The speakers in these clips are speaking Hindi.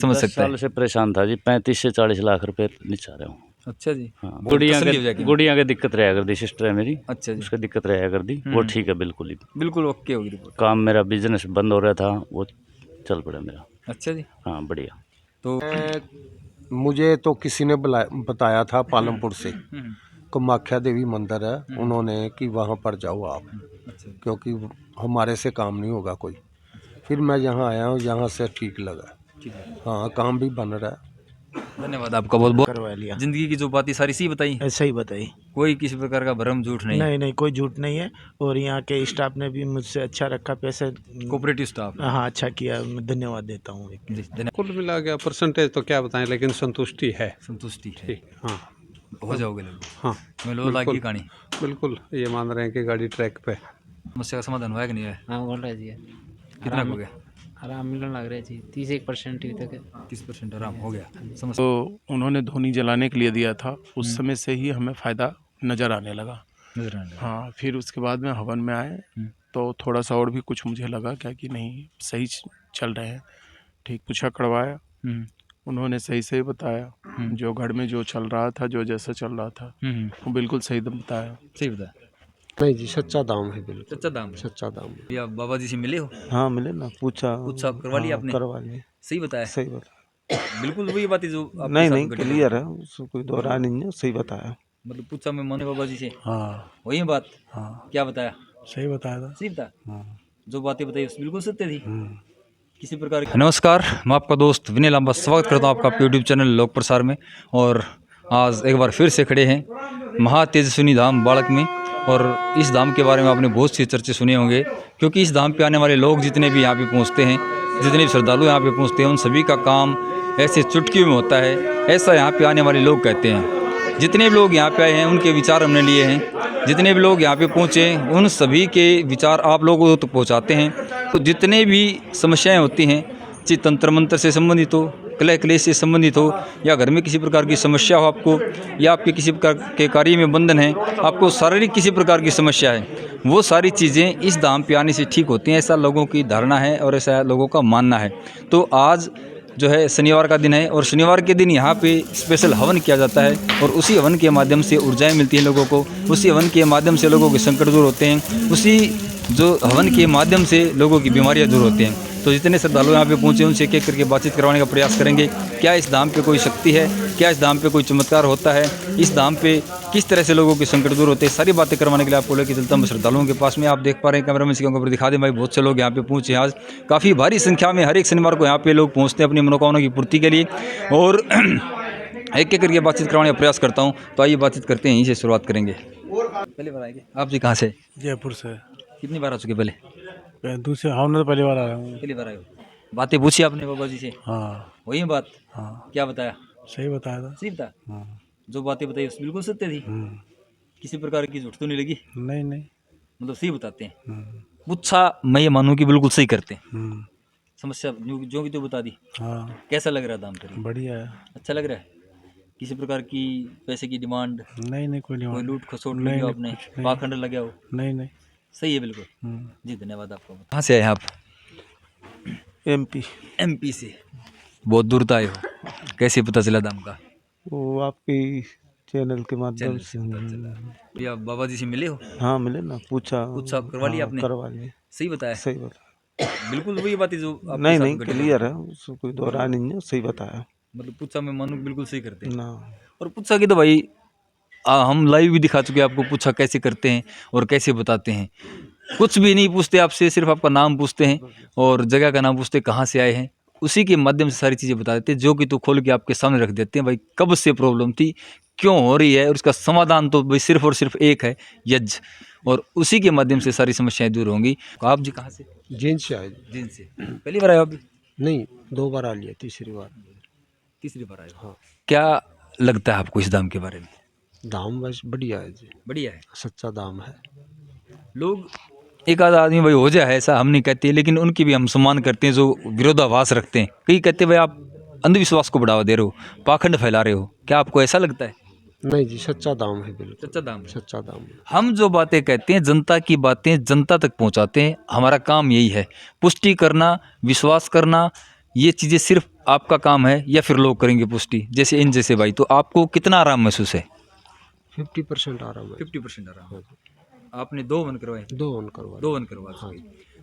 समझ 10 सकता है। साल से परेशान था जी, 35 से 40 लाख रुपए नीचा रहा हूँ। अच्छा जी। हाँ, और तसल्ली हो जाएगी। गुड़िया के दिक्कत रहा करती, सिस्टर है मेरी, अच्छा जी। उसका दिक्कत रहा करती, वो ठीक है बिल्कुल ही। बिल्कुल ओके होगी रिपोर्ट। काम मेरा बिजनेस बंद हो रहा था, वो चल पड़ा मेरा। अच्छा जी। हाँ बढ़िया। तो मुझे तो किसी ने बताया था पालमपुर से, हम्म, कामाख्या देवी मंदिर है, उन्होंने कि वहाँ पर जाओ आप, अच्छा जी। क्योंकि हमारे से काम नहीं होगा कोई। फिर मैं यहाँ आया हूँ, यहाँ से ठीक लगा। ठीक है, हाँ, काम भी बन रहा है। धन्यवाद आपका बहुत बहुत। करवा लिया, जिंदगी की जो बातें सारी सी बताई, ऐसा ही बताई। कोई किसी प्रकार का भ्रम झूठ नहीं। नहीं नहीं, कोई झूठ नहीं है। और यहाँ के स्टाफ ने भी मुझसे अच्छा रखा, पैसे कोऑपरेटिव स्टाफ। हाँ अच्छा किया, मैं धन्यवाद देता हूँ। जी धन्यवाद। कुल मिला के परसेंटेज तो क्या बताएं, लेकिन संतुष्टि है। संतुष्टि है, ठीक, हाँ हो जाओगे लगभग। हाँ मैं लो लागी बिल्कुल कहानी बिल्कुल, ये मान रहे हैं कि गाड़ी ट्रैक पे। समस्या का समाधान हुआ कि नहीं है? हाँ बोल रहा जी, कितना हो गया? आराम मिलने लग रहा है जी, 31% ही तक है। 30% आराम हो गया। समस्या तो उन्होंने धोनी जलाने के लिए दिया था, उस समय से ही हमें फ़ायदा नज़र आने लगा। नजर आने लगा। हाँ, फिर उसके बाद में हवन में आए तो थोड़ा सा और भी कुछ मुझे लगा क्या कि नहीं सही चल रहे हैं। ठीक पूछा करवाया, उन्होंने सही सही बताया, जो घर में जो चल रहा था, जो जैसा चल रहा था वो बिल्कुल सही बताया। सही बताया। नहीं जी, सच्चा दाम है, बिल्कुल सच्चा दाम है। सच्चा दाम है। भैया बाबा जी से मिले हो? हाँ मिले ना, पूछा करवा लिया आपने? करवा लिया, सही बताया? सही बताया। बिल्कुल वही बात है जो आपके नहीं साथ नहीं, घटी। क्लियर है, उसको कोई दोहरा नहीं है, सही बताया। मतलब पूछा मैं माने बाबा जी से, हाँ वही बात। हाँ, क्या बताया? सही बताया था। सही बताया। हाँ। जो बातें बताई उस बिल्कुल सत्य थी। किसी प्रकार की। नमस्कार, मैं आपका दोस्त विनय लांबा स्वागत करता हूँ आपका यूट्यूब चैनल लोक प्रसार में। और आज एक बार फिर से खड़े हैं महातेजस्विनी धाम बाड़क में। और इस धाम के बारे में आपने बहुत सी चर्चे सुने होंगे, क्योंकि इस धाम पे आने वाले लोग जितने भी यहाँ पे पहुँचते हैं, जितने भी श्रद्धालु यहाँ पे पहुँचते हैं, उन सभी का काम ऐसे चुटकी में होता है, ऐसा यहाँ पे आने वाले लोग कहते हैं। जितने भी लोग यहाँ पे आए हैं उनके विचार हमने लिए हैं, जितने भी लोग यहाँ पे पहुँचे उन सभी के विचार आप लोगों तक पहुँचाते हैं। तो जितने भी समस्याएं होती हैं, चाहे तंत्र मंत्र से संबंधित हो, कलह क्लेश से संबंधित हो, या घर में किसी प्रकार की समस्या हो आपको, या आपके किसी प्रकार के कार्य में बंधन है, आपको शारीरिक किसी प्रकार की समस्या है, वो सारी चीज़ें इस धाम पे आने से ठीक होती हैं, ऐसा लोगों की धारणा है और ऐसा लोगों का मानना है। तो आज जो है शनिवार का दिन है, और शनिवार के दिन यहाँ पे स्पेशल हवन किया जाता है, और उसी हवन के माध्यम से ऊर्जाएं मिलती हैं लोगों को, उसी हवन के माध्यम से लोगों के संकट दूर होते हैं, उसी जो हवन के माध्यम से लोगों की बीमारियां दूर होती हैं। तो जितने श्रद्धालु यहाँ पे पहुँचे उनसे एक एक करके बातचीत करवाने का प्रयास करेंगे। क्या इस धाम पे कोई शक्ति है, क्या इस धाम पे कोई चमत्कार होता है, इस धाम पे किस तरह से लोगों के संकट दूर होते हैं, सारी बातें करवाने के लिए आपको लेकर चलता हूँ श्रद्धालुओं के पास में। आप देख पा रहे हैं कैमरा में सिक्कों पर दिखा दें भाई, बहुत से लोग यहाँ पे पहुँचे आज, काफ़ी भारी संख्या में हर एक शनिवार को यहाँ पे लोग पहुँचते हैं अपनी मनोकामना की पूर्ति के लिए। और एक एक करके बातचीत करवाने का प्रयास करता हूँ। तो आइए बातचीत करते हैं, यहीं से शुरुआत करेंगे। पहली बार आएंगे आप जी, कहाँ से? जयपुर से। कितनी बार आ चुके? पहले दूसरे हाँ, तो पहली बार आया हूँ। पहली बार आए हो। बातें पूछी आपने बाबा जी से? हाँ वही बात। हाँ, क्या बताया? सही बताया था। सही बताया। हाँ। जो बातें बताई उस बिल्कुल सत्य थी। किसी प्रकार की झूठ तो नहीं लगी? नहीं नहीं। मतलब सही बताते हैं। पूछा मैं ये मानूं कि बिल्कुल सही करते हैं। समस्या जो की तो बता दी। हाँ कैसा लग रहा है दाम करी? बढ़िया है। अच्छा लग रहा है? किसी प्रकार की पैसे की डिमांड, नहीं नहीं, कोई कोई नहीं। लूट खसोट नहीं, लगी हो नहीं, आपने, कुछ नहीं। पाखंड लगे हो? नहीं नहीं। सही है बिल्कुल। जी धन्यवाद आपका। कहाँ से आए हैं आप? MP। MP से। बहुत दूर तो आए हो, कैसे पता चला दाम का? वो आपकी चैनल के माध्यम से। भैया बाबा जी से मिले हो? हाँ मिले ना, पूछा करवा लिया आपने? करवा लिया, सही बताया? सही बताया। बिल्कुल वही बात है जो आपके नहीं साथ नहीं, घटी। क्लियर है, उसको कोई दोहरा नहीं है, सही बताया मतलब पूछा मैं मानू बिल्कुल सही करते हैं। ना। और पूछा कि तो भाई हम लाइव भी दिखा चुके हैं आपको, पूछा कैसे करते हैं और कैसे बताते हैं। कुछ भी नहीं पूछते आपसे, सिर्फ आपका नाम पूछते हैं और जगह का नाम पूछते हैं, कहाँ से आए हैं, उसी के माध्यम से सारी चीज़ें बता देते हैं, जो कि तो खोल के आपके सामने रख देते हैं भाई कब से प्रॉब्लम थी, क्यों हो रही है, और उसका समाधान तो भाई सिर्फ और सिर्फ एक है, यज्ञ। और उसी के माध्यम से सारी समस्याएं दूर होंगी। आप जी कहाँ से? जींस से आए। जींद से। पहली बार आए हो अभी? नहीं, 2 बार आ लिया, तीसरी बार। तीसरी बार आए हो। हाँ। क्या लगता है आपको इस दाम के बारे में? दाम बस बढ़िया है जी, बढ़िया है। सच्चा दाम है। लोग एक आधा आदमी भाई हो जाए, ऐसा हम नहीं कहते, लेकिन उनकी भी हम सम्मान करते हैं जो विरोधाभास रखते हैं। कई कहते हैं भाई आप अंधविश्वास को बढ़ावा दे रहे हो, पाखंड फैला रहे हो। क्या आपको ऐसा लगता है? नहीं जी, सच्चा दाम है, बिल्कुल सच्चा दाम है। सच्चा दाम है। हम जो बातें कहते हैं, जनता की बातें जनता तक पहुंचाते हैं, हमारा काम यही है। पुष्टि करना, विश्वास करना, ये चीज़ें सिर्फ आपका काम है या फिर लोग करेंगे पुष्टि, जैसे इन जैसे भाई, तो आपको कितना आराम महसूस है? 50% आ रहा है। 50% आराम। आपने 2 वन करवाए? 2 वन करवा 2 वन करवा। हाँ,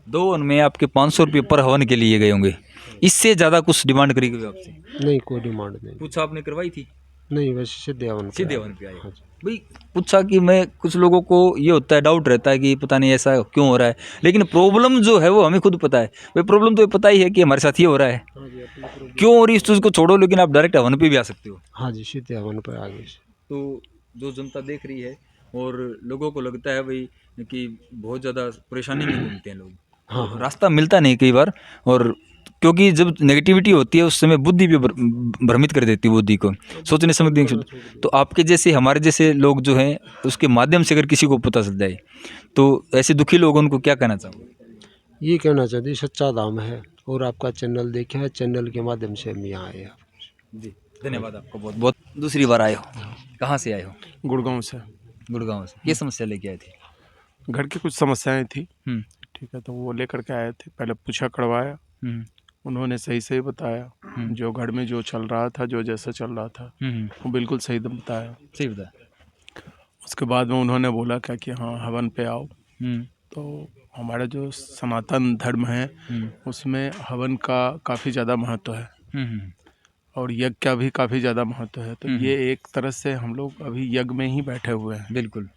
2 वन में आपके 500 रुपये पर हवन के लिए गए होंगे। इससे ज़्यादा कुछ डिमांड करी गई आपसे? नहीं, कोई डिमांड नहीं। पूछा आपने करवाई थी? नहीं, वैसे सीधे हवन पे सीधे आए। हवन पे आए। हाँ जी। भाई पूछा कि मैं, कुछ लोगों को ये होता है, डाउट रहता है कि पता नहीं ऐसा क्यों हो रहा है, लेकिन प्रॉब्लम जो है वो हमें खुद पता है। भाई प्रॉब्लम तो ये पता ही है कि हमारे साथ ये हो रहा है, क्यों हो रही है इस चीज़ को छोड़ो, लेकिन आप डायरेक्ट हवन पे भी आ सकते हो। हाँ जी, सीधे हवन पे आगे से। तो जो जनता देख रही है और लोगों को लगता है भाई कि बहुत ज़्यादा परेशानी में घूमते हैं लोग, हाँ, तो रास्ता मिलता नहीं कई बार, और क्योंकि जब नेगेटिविटी होती है उस समय बुद्धि भी भ्रमित कर देती है, बुद्धि को सोचने समझने की। तो आपके जैसे, हमारे जैसे लोग जो हैं, उसके माध्यम से अगर किसी को पता चल जाए तो ऐसे दुखी लोगों उनको क्या कहना चाहोगे? ये कहना चाहते सच्चा धाम है, और आपका चैनल देखा है, चैनल के माध्यम से हम यहाँ आए हैं। जी धन्यवाद आपको बहुत बहुत। दूसरी बार आए हो, कहाँ से आए हो? गुड़गांव से। गुड़गांव से। ये समस्या लेके आए थे? घर की कुछ समस्याएं थी, हम्म, ठीक है, तो वो लेकर के आए थे। पहले पूछा करवाया, हम्म, उन्होंने सही सही बताया। जो घर में जो चल रहा था, जो जैसा चल रहा था, वो बिल्कुल सही बताया। सही बता। उसके बाद में उन्होंने बोला क्या कि हाँ हवन पे आओ। हम्म, तो हमारा जो सनातन धर्म है उसमें हवन का काफ़ी ज़्यादा महत्व है, हम्म, और यज्ञ का भी काफ़ी ज़्यादा महत्व है। तो ये एक तरह से हम लोग अभी यज्ञ में ही बैठे हुए हैं, बिल्कुल।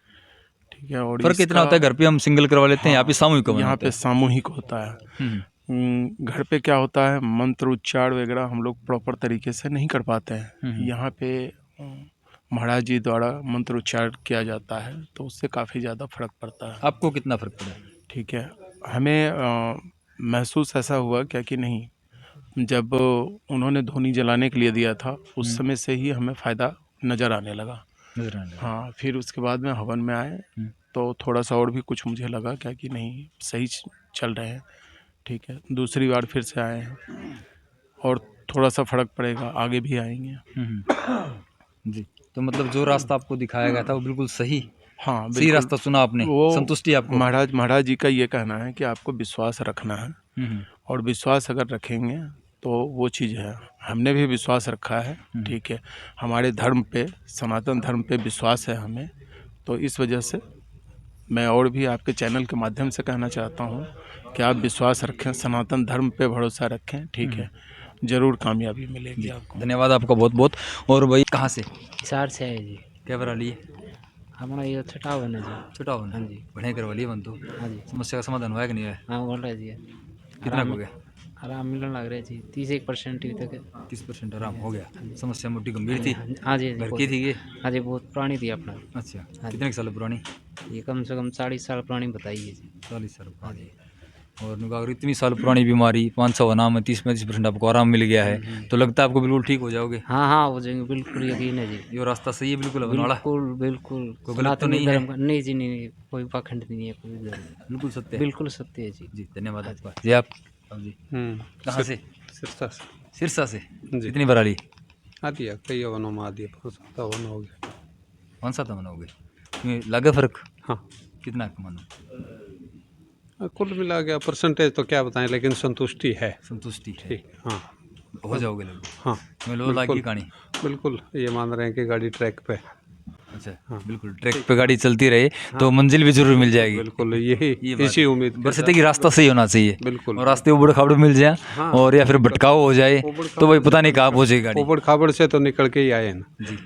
ठीक है। और फर्क इतना होता है, घर पे हम सिंगल करवा लेते हैं, यहाँ पे सामूहिक हवन यहाँ होता पे है। सामूहिक होता है। घर पे क्या होता है, मंत्र उच्चार वगैरह हम लोग प्रॉपर तरीके से नहीं कर पाते हैं। यहाँ पे महाराज जी द्वारा मंत्र उच्चार किया जाता है, तो उससे काफ़ी ज़्यादा फर्क पड़ता है। आपको कितना फर्क पड़ा? ठीक है, हमें महसूस ऐसा हुआ क्या कि नहीं, जब उन्होंने धूनी जलाने के लिए दिया था उस समय से ही हमें फ़ायदा नज़र आने लगा। नजर आने लगा। हाँ, फिर उसके बाद में हवन में आए तो थोड़ा सा और भी कुछ मुझे लगा क्या कि नहीं सही चल रहे हैं, ठीक है। दूसरी बार फिर से आए हैं और थोड़ा सा फ़र्क पड़ेगा, आगे भी आएंगे। जी, तो मतलब जो रास्ता आपको दिखाया गया था वो बिल्कुल सही, हाँ सही बिल्कुल। रास्ता चुना आपने, वो संतुष्टि आपको? महाराज जी का ये कहना है कि आपको विश्वास रखना है, और विश्वास अगर रखेंगे तो वो चीज़ है। हमने भी विश्वास रखा है, ठीक है। हमारे धर्म पे, सनातन धर्म पे विश्वास है हमें, तो इस वजह से मैं और भी आपके चैनल के माध्यम से कहना चाहता हूँ कि आप विश्वास रखें, सनातन धर्म पे भरोसा रखें, ठीक है, ज़रूर कामयाबी मिलेगी आपको। धन्यवाद आपका बहुत बहुत। और भाई कहाँ से? हिसार से है जी। क्या करा लिए? हमारा ये छठा वन है जी। छोटा होना। हाँ जी। बढ़िया करवा लिए बन तो। हाँ जी। समस्या का समाधान हुआ है कि नहीं है? हाँ बोल रहे जी। कितना हो गया? आराम मिलने लग रहा है जी। 31% अभी तक है। 30% आराम हो गया। समस्या मोटी गंभीर थी, हाँ जी। घर की थी ये? हाँ जी, बहुत पुरानी थी अपना। अच्छा, कितने साल पुरानी? ये कम से कम 40 साल पुरानी बताई है जी। 40 साल पुरानी। और उनका अगर इतनी साल पुरानी बीमारी, 500 नाम में 30-35% आपको आराम मिल गया है, तो लगता है आपको बिल्कुल ठीक हो जाओगे? हाँ हाँ हो जाएंगे, बिल्कुल यकीन है जी। ये रास्ता सही है बिल्कुल हवन वाला? बिल्कुल बिल्कुल। कोई गलत तो नहीं है? नहीं जी, नहीं, कोई पाखंड नहीं है, कोई इधर नहीं। बिल्कुल सत्य है। बिल्कुल सत्य है जी। जी धन्यवाद आपका। जी आप जी कहाँ से? सिरसा से। सिरसा से। जी। कितनी बार आ ली? आ दिया, कई हवनों में आ दिया, 5-7 हवन हो गया। 5-7 हवन हो गए, लगे फर्क? हाँ, कितना का मानो? कुल मिला गया परसेंटेज तो क्या बताएं, लेकिन संतुष्टि है। संतुष्टि है? ठीक, हाँ हो जाओगे लगभग? हाँ मैं लो लागी बिल्कुल। कहानी। बिल्कुल, ये मान रहे हैं कि गाड़ी ट्रैक पे। अच्छा बिल्कुल, ट्रैक पे गाड़ी चलती रहे तो मंजिल भी जरूर मिल जाएगी। बिल्कुल, यही ये बात इसी है। उम्मीद के बस साथ। ये कि रास्ता सही होना चाहिए, बिल्कुल। और रास्ते उबड़ खाबड़ मिल जाए हाँ। और या फिर भटकाव हो जाए तो भाई पता नहीं कहाँ पहुँचे गाड़ी। उबड़ खाबड़ से तो निकल के ही आए ना। जी।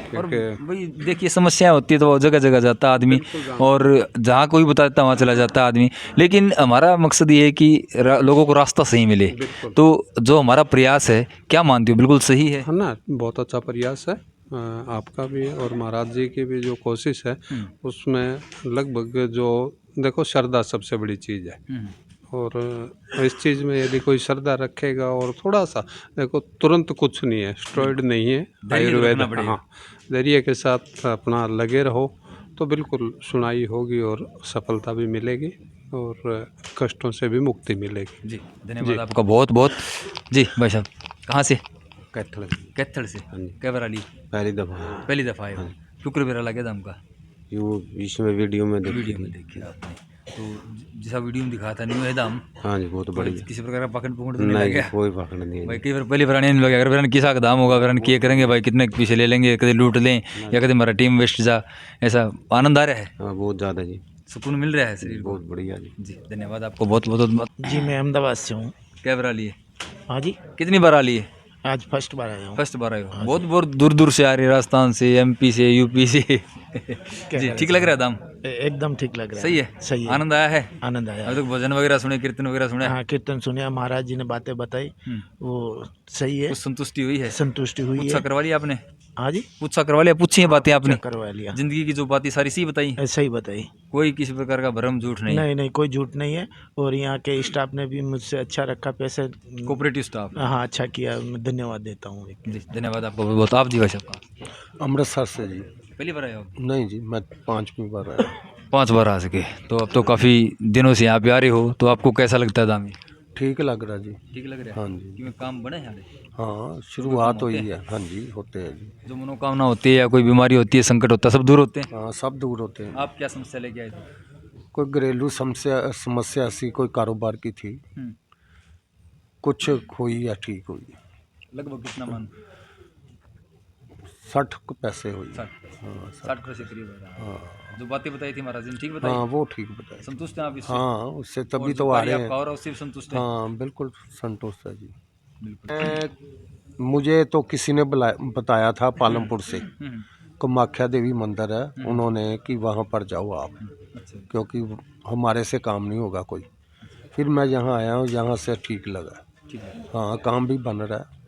और क्योंकि भाई देखिए समस्याएं होती है तो वो जगह जगह जाता है आदमी, और जहाँ कोई बता देता वहाँ चला जाता है आदमी, लेकिन हमारा मकसद ये है कि लोगों को रास्ता सही मिले। तो जो हमारा प्रयास है, क्या मानते हो, बिल्कुल सही है? है ना, बहुत अच्छा प्रयास है आपका भी और महाराज जी की भी जो कोशिश है उसमें लगभग जो देखो, श्रद्धा सबसे बड़ी चीज़ है। और इस चीज़ में यदि कोई श्रद्धा रखेगा और थोड़ा सा देखो, तुरंत कुछ नहीं है, स्टेरॉइड नहीं है, आयुर्वेद, हाँ, धैर्य के साथ अपना लगे रहो तो बिल्कुल सुनाई होगी और सफलता भी मिलेगी और कष्टों से भी मुक्ति मिलेगी। जी धन्यवाद आपका बहुत बहुत। जी भाई साहब कहाँ से? कैथल। कैथल से। क्या बार ली? पहली दफ़ा पहली दफ़ा आए हो? शुक्र बेरा लगे था हमका? यूँ इसमें वीडियो में वीडियो में देखिए आपने। तो जैसा वीडियो में दिखाया था नहीं है दाम हाँ जी बहुत बढ़िया। किसी प्रकार का पकड़ पुकड़ तो नहीं नहीं लगे कोई पकड़ नहीं है भाई कई बार पहले पुराने नहीं लगे अगर फिर किसा का दाम होगा फिर किए करेंगे भाई कितने पीछे ले लेंगे कभी लूट लें या कभी हमारा टीम वेस्ट जा ऐसा आनंद आ रहा है हाँ बहुत ज़्यादा जी सुकून मिल रहा है शरीर को बहुत बढ़िया जी। जी धन्यवाद आपको बहुत बहुत जी मैं अहमदाबाद से हूँ। क्या बार आ लिए हाँ जी कितनी बार आ लिए आज फर्स्ट बार आया हूँ। फर्स्ट बार आए हो बहुत बहुत दूर दूर से आ रही है राजस्थान से एमपी से यूपी से जी ठीक लग रहा है दाम एकदम ठीक लग रहा है। सही है सही है। आनंद आया है आनंद आया। अभी तक भजन वगैरह सुने कीर्तन वगैरह सुने हाँ कीर्तन सुने महाराज जी ने बातें बताई वो सही है। कुछ संतुष्टि हुई है संतुष्टि हुई पूछा है। करवा लिया आपने हाँ जी पूछा करवा लिया पूछी है बातें आपने करवा लिया। जिंदगी की जो बातें सारी सी बताई ऐसा ही बताई। कोई किसी प्रकार का भ्रम झूठ नहीं नहीं नहीं कोई झूठ नहीं है। और यहाँ के स्टाफ ने भी मुझसे अच्छा रखा पैसे। कोऑपरेटिव स्टाफ हाँ अच्छा किया मैं धन्यवाद देता हूँ। जी धन्यवाद आपको बहुत आप जी भाई साहब अमृतसर से जी। पहली बार आए हो नहीं जी मैं 5वीं बार आया। 5 बार आ सके तो अब तो काफ़ी दिनों से यहाँ पे आ रहे हो तो आपको कैसा लगता है दाम ये ठीक लग रहा जी। ठीक लग रहा है हाँ जी कि मैं काम बने हैं हाँ शुरुआत हुई है। हाँ जी होते हैं जी। जो मनोकामना होती है या कोई बीमारी होती है संकट होता है सब दूर होते हैं हाँ सब दूर होते हैं। आप क्या समस्या लेके आए थे कोई घरेलू समस्या ऐसी कोई कारोबार की थी कुछ हुई या ठीक हुई। लगभग कितना मान 60 पैसे हुई। 60 पैसे करीब है हाँ जो बातें बताई थी महाराज जी ने ठीक बताई हाँ वो ठीक बताया। संतुष्ट हैं आप इससे हाँ उससे और तभी जो तो आ कार्य रहे आपका हैं। हो रहा है उससे भी संतुष्ट हैं हाँ बिल्कुल संतुष्ट है जी। बिल्कुल मुझे तो किसी ने बताया था पालमपुर से कामाख्या देवी मंदिर है उन्होंने कि वहाँ पर जाओ आप अच्छा क्योंकि हमारे से काम नहीं होगा कोई। फिर मैं यहाँ आया हूँ यहाँ से ठीक लगा। ठीक है हाँ काम भी बन रहा है।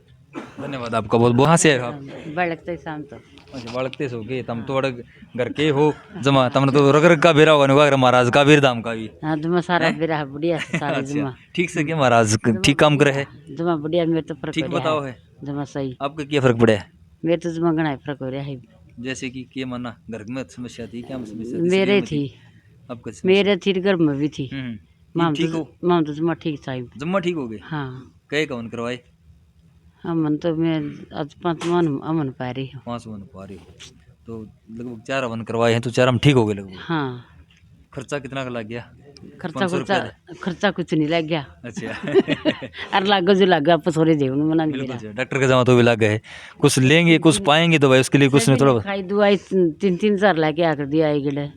धन्यवाद आपका बहुत कहाँ से है आप ಬೆಳಗ್ತಾ ಶಾಂತ अच्छा बालकते से हो गए तम तो बड़े घर के हो जमा तमने तो रगर का बेरा होगा नहीं महाराज का वीर धाम का भी दुमा सारा बिरा बुढ़िया सारे दुमा अच्छा ठीक से क्या महाराज ठीक काम करे है दुमा बुढ़िया मेरे तो फर्क ठीक बताओ है दुमा सही आपको क्या फर्क पड़ा है मेरे तो दुमा गणा फर्क हो रहा है। जैसे कि क्या माना घर में समस्या थी क्या समस्या थी मेरे शरीर में थी आपका मेरे थी घर में भी थी माम ठीक हो तो दुमा ठीक साहिब जम्मा ठीक हो गए हाँ कहे कौन करवाए अमन तो मैं आज 5 मन अमन पा रही हूँ। 5 वन पा रहे हो तो लगभग 4 वन करवाए हैं तो 4 हम ठीक हो गए लगभग हाँ खर्चा कितना का लग गया खर्चा कुछ नहीं लग गया। अच्छा अरे लाग जो लग गया आप थोड़े दे मना बिल्कुल सही। डॉक्टर के जमा तो भी लग गए कुछ लेंगे कुछ पाएंगे तो भाई उसके लिए कुछ नहीं थोड़ा खाई दवाई 3-3 हजार लाके आकर दिया आई गए।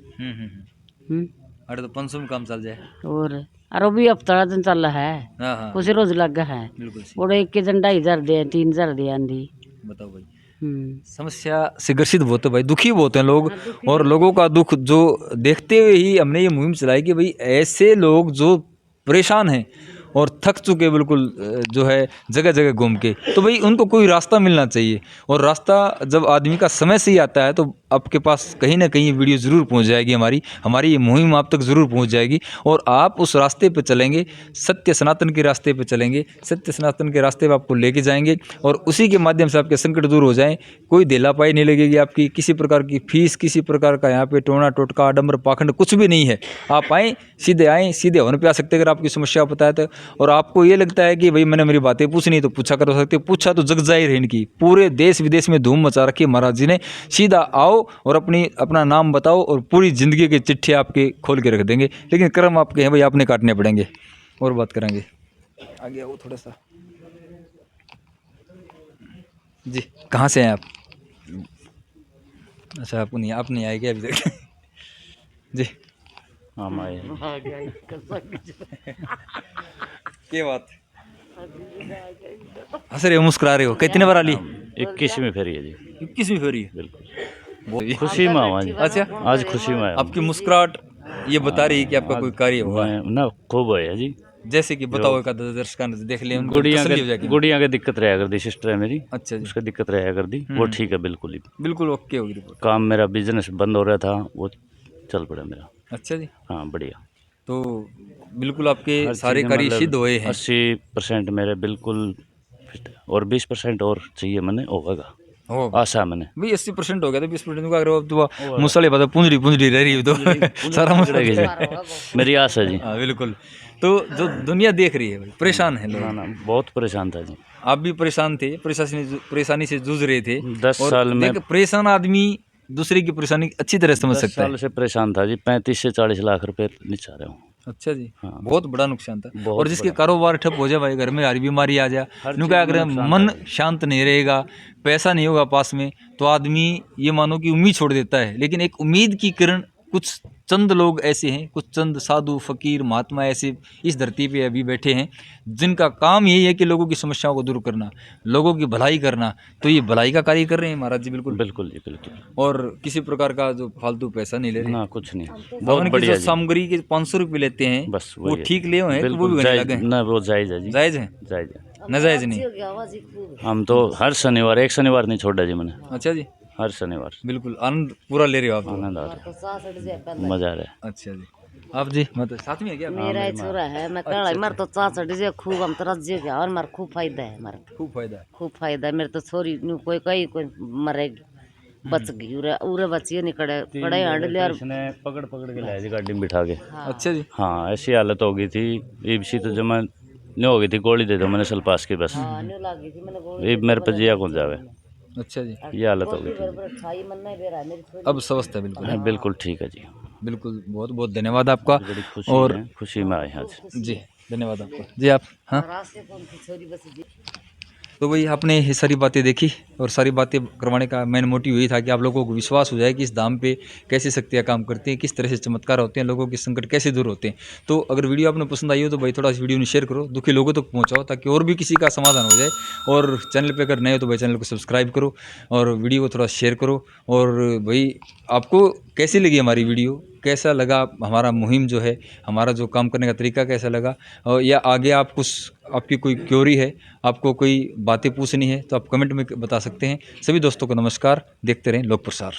अरे तो 500 में काम चल जाए और अरे वो भी हफ्ता दिन चल रहा है हाँ हाँ उसे रोज लग है बिल्कुल सही और एक के दिन 2,500 दे 3,000 दे आंधी। बताओ भाई हम्म समस्या से ग्रसित बहुत है भाई दुखी बहुत हैं लोग और लोगों का दुख जो देखते हुए ही हमने ये मुहिम चलाई कि भाई ऐसे लोग जो परेशान हैं और थक चुके बिल्कुल जो है जगह जगह घूम के तो भाई उनको कोई रास्ता मिलना चाहिए और रास्ता जब आदमी का समय से ही आता है तो आपके पास कहीं ना कहीं वीडियो ज़रूर पहुंच जाएगी हमारी ये मुहिम आप तक ज़रूर पहुंच जाएगी और आप उस रास्ते पे चलेंगे सत्य सनातन के रास्ते पे चलेंगे सत्य सनातन के रास्ते पे आपको लेके जाएंगे और उसी के माध्यम से आपके संकट दूर हो जाएं। कोई देलापाई नहीं लगेगी आपकी किसी प्रकार की फीस किसी प्रकार का यहाँ पे टोना टोटका आडम्बर पाखंड कुछ भी नहीं है। आप आएँ सीधे हवन पे आ सकते अगर आपकी समस्या बताए तो और आपको ये लगता है कि भाई मैंने मेरी बातें पूछनी तो पूछा कर सकते पूछा तो जग जाहिर है इनकी पूरे देश विदेश में धूम मचा रखी है महाराज जी ने। सीधा आओ और अपना नाम बताओ और पूरी ज़िंदगी की चिट्ठी आपके खोल के रख देंगे लेकिन कर्म आपके हैं भाई आपने काटने पड़ेंगे। और बात करेंगे आगे आओ थोड़ा सा जी कहाँ से हैं आप? अच्छा आप नहीं आए क्या अभी तक जी हम आए क्या बात हंस रहे हो मुस्कुरा रहे हो कितने बार आ ली? 21वीं फेरी है जी 21वीं फेरी बिल्कुल खुशी में आवा जी। अच्छा आज खुशी में आया आपकी मुस्कुराहट ये बता रही है कि आपका कोई कार्य हुआ है ना खूब है जी। जैसे कि बताओ एक दर्शकों ने देख लिया उनको तसल्ली हो जाएगी। गुड़िया की दिक्कत रहा कर दी सिस्टर है मेरी अच्छा जी उसका दिक्कत रहा कर दी वो ठीक है बिल्कुल ही बिल्कुल ओके होगी रिपोर्ट। काम मेरा बिजनेस बंद हो रहा था वो चल पड़ा मेरा। अच्छा जी हाँ बढ़िया तो बिल्कुल आपके सारे कार्य सिद्ध हुए हैं 80% मेरे बिल्कुल फिट है और 20% और चाहिए मैंने होगा हो आशा मैंने भाई 80% हो गया तो 20% का अगर तो मुसले बता पूंजड़ी रह रही है तो सारा मसला मेरी आशा जी। हाँ बिल्कुल। तो जो दुनिया देख रही है भाई परेशान है लोग ना बहुत परेशान था जी। आप भी परेशान थे परेशानी से जूझ रहे थे 10 साल में परेशान आदमी दूसरे की परेशानी अच्छी तरह समझ 10 सकता है। साल से परेशान था जी, 35 से 40 लाख रुपए नीचा रहा हूँ। अच्छा जी, हाँ। बहुत बड़ा नुकसान था। बहुत और जिसके बड़ा। कारोबार ठप हो जाए भाई, घर में हरी बीमारी आ जाए, हर नु चीज़ क्या में अगर नुकसान मन था जी। शांत नहीं रहेगा, पैसा नहीं होगा पास में, तो आदमी ये मानो कि उम्मीद छोड़ देता है। लेकिन एक उम्मीद की किरण, कुछ चंद लोग ऐसे हैं, कुछ चंद साधु फकीर महात्मा ऐसे इस धरती पे अभी बैठे हैं, जिनका काम यही है कि लोगों की समस्याओं को दूर करना, लोगों की भलाई करना। तो ये भलाई का कार्य कर रहे हैं महाराज जी, बिल्कुल। बिल्कुल जी, बिल्कुल। और किसी प्रकार का जो फालतू पैसा नहीं ले रहे। ना कुछ नहीं, हवन बहुत की बढ़िया जो जी। सामग्री के 500 रुपये लेते हैं, बस वो वही है। ठीक ले हैं कि वो बिल्कुल भी गने जायज, लगे हैं? ना वो जायज है जी, जायज है, जायज है। नाजायज नहीं। हम तो हर शनिवार, एक शनिवार नहीं छोड़ा जी मैंने, अच्छा जी, हर शनिवार बिल्कुल आनंद पूरा ले रहे हो आप तो। आनंद आ रहा है, मजा आ रहा है। अच्छा जी, आप जी मतलब साथ में है क्या? मेरा ही छोरा है, मैं कल मर तो चाचा डीजे खूब हम तरस जे गया और मार खूब फायदा है, मार खूब फायदा है। खूब फायदा है। मेरे तो छोरी नु कोई कहीं कोई मरेगी, बच गई उरे उरे बची नहीं, कड़े कड़े हंड ले और इसने पकड़ पकड़ के लाया जी गाड़ी में बिठा के। अच्छा जी, हाँ, ऐसी हालत हो गई थी, इसी तो जमा नहीं हो गई थी, गोली दे दो मैंने सलपास की बस, हाँ न्यू लगी थी मैंने वो ये मेरे पे जिया कौन जावे, अच्छा जी, ये हालत हो गई थी। बराबर खाई मन नहीं दे रहा है मेरी छोरी। अब स्वस्थ है बिल्कुल। हाँ, बिल्कुल ठीक है जी, बिल्कुल, बहुत बहुत धन्यवाद आपका। बड़ी खुशी और है, खुशी में आए हैं आज। जी धन्यवाद आपका जी। आप हाँ, रास्ते कौन सी छोरी बस जी। तो भाई आपने ये सारी बातें देखी, और सारी बातें करवाने का मेन मोटिव यही था कि आप लोगों को विश्वास हो जाए कि इस धाम पे कैसे शक्तियाँ काम करती हैं, किस तरह से चमत्कार होते हैं, लोगों के संकट कैसे दूर होते हैं। तो अगर वीडियो आपने पसंद आई हो तो भाई थोड़ा इस वीडियो में शेयर करो, दुखी लोगों तक पहुँचाओ, ताकि और भी किसी का समाधान हो जाए। और चैनल पे अगर नए हो तो भाई चैनल को सब्सक्राइब करो और वीडियो को थोड़ा शेयर करो। और भाई आपको कैसी लगी हमारी वीडियो, कैसा लगा हमारा मुहिम जो है, हमारा जो काम करने का तरीका कैसा लगा, और या आगे आप कुछ आपकी कोई क्योरी है, आपको कोई बातें पूछनी है, तो आप कमेंट में बता सकते हैं। सभी दोस्तों को नमस्कार, देखते रहें लोक प्रसार।